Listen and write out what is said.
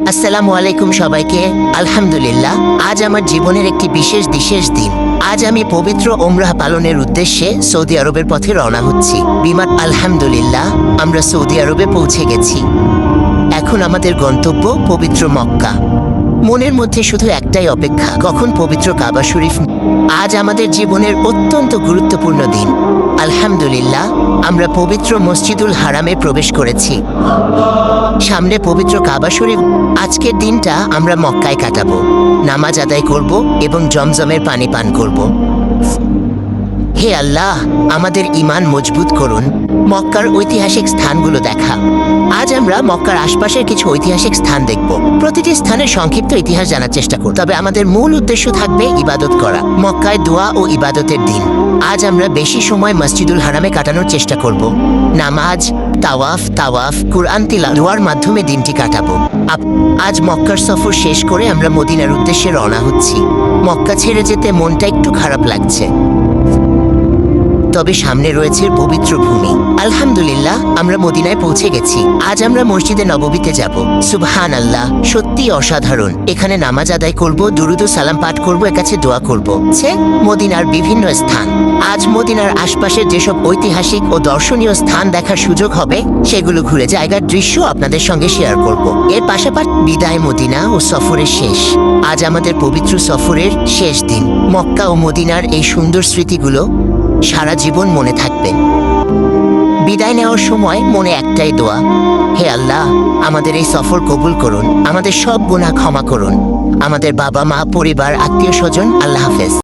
আসসালামু আলাইকুম সবাইকে। আলহামদুলিল্লাহ, আজ আমার জীবনের একটি বিশেষ দিন। আজ আমি পবিত্র ওমরাহ পালনের উদ্দেশ্যে সৌদি আরবের পথে রওনা হচ্ছি। বিমান আলহামদুলিল্লাহ, আমরা সৌদি আরবে পৌঁছে গেছি। এখন আমাদের গন্তব্য পবিত্র মক্কা। মনের মধ্যে শুধু একটাই অপেক্ষা, কখন পবিত্র কাবা শরীফ। আজ আমাদের জীবনের অত্যন্ত গুরুত্বপূর্ণ দিন। আলহামদুলিল্লাহ, আমরা পবিত্র মসজিদুল হারামে প্রবেশ করেছি। সামনে পবিত্র কাবা শরীফ। আজকের দিনটা আমরা মক্কায় কাটাবো, নামাজ আদায় করব এবং জমজমের পানি পান করব। হে আল্লাহ, আমাদের ঈমান মজবুত করুন। মক্কার ঐতিহাসিক স্থানগুলো দেখা। আজ আমরা মক্কার আশপাশের কিছু ঐতিহাসিক স্থান দেখব। প্রতিটি স্থানের সংক্ষিপ্ত ইতিহাস জানার চেষ্টা করব, তবে আমাদের মূল উদ্দেশ্য থাকবে ইবাদত করা। মক্কায় দোয়া ও ইবাদতের দিন। আজ আমরা বেশি সময় মসজিদুল হারামে কাটানোর চেষ্টা করব। নামাজ, তাওয়াফ, কুরআন তিলাওয়াত, দোয়ার মাধ্যমে দিনটি কাটাবো। আজ মক্কার সফর শেষ করে আমরা মদিনার উদ্দেশ্যে রওনা হচ্ছি। মক্কা ছেড়ে যেতে মনটা একটু খারাপ লাগছে, তবে সামনে রয়েছে পবিত্র ভূমি। আলহামদুলিল্লাহ, আমরা মদিনায় পৌঁছে গেছি। আজ আমরা মসজিদে নববীতে যাব। সুবহানাল্লাহ, সত্যি অসাধারণ। এখানে নামাজ আদায় করব, দুরুদ ও সালাম পাঠ করব, এর কাছে দোয়া করব। মদিনার বিভিন্ন স্থান। আজ মদিনার আশপাশের যেসব ঐতিহাসিক ও দর্শনীয় স্থান দেখার সুযোগ হবে, সেগুলো ঘুরে জায়গার দৃশ্য আপনাদের সঙ্গে শেয়ার করব। এর পাশাপাশি বিদায় মদিনা ও সফরের শেষ। আজ আমাদের পবিত্র সফরের শেষ দিন। মক্কা ও মদিনার এই সুন্দর স্মৃতিগুলো সারা জীবন মনে থাকবে। বিদায় নেওয়ার সময় মনে একটাই দোয়া, হে আল্লাহ, আমাদের এই সফর কবুল করুন, আমাদের সব গুনাহ ক্ষমা করুন, আমাদের বাবা মা, পরিবার, আত্মীয় স্বজন। আল্লাহ হাফেজ।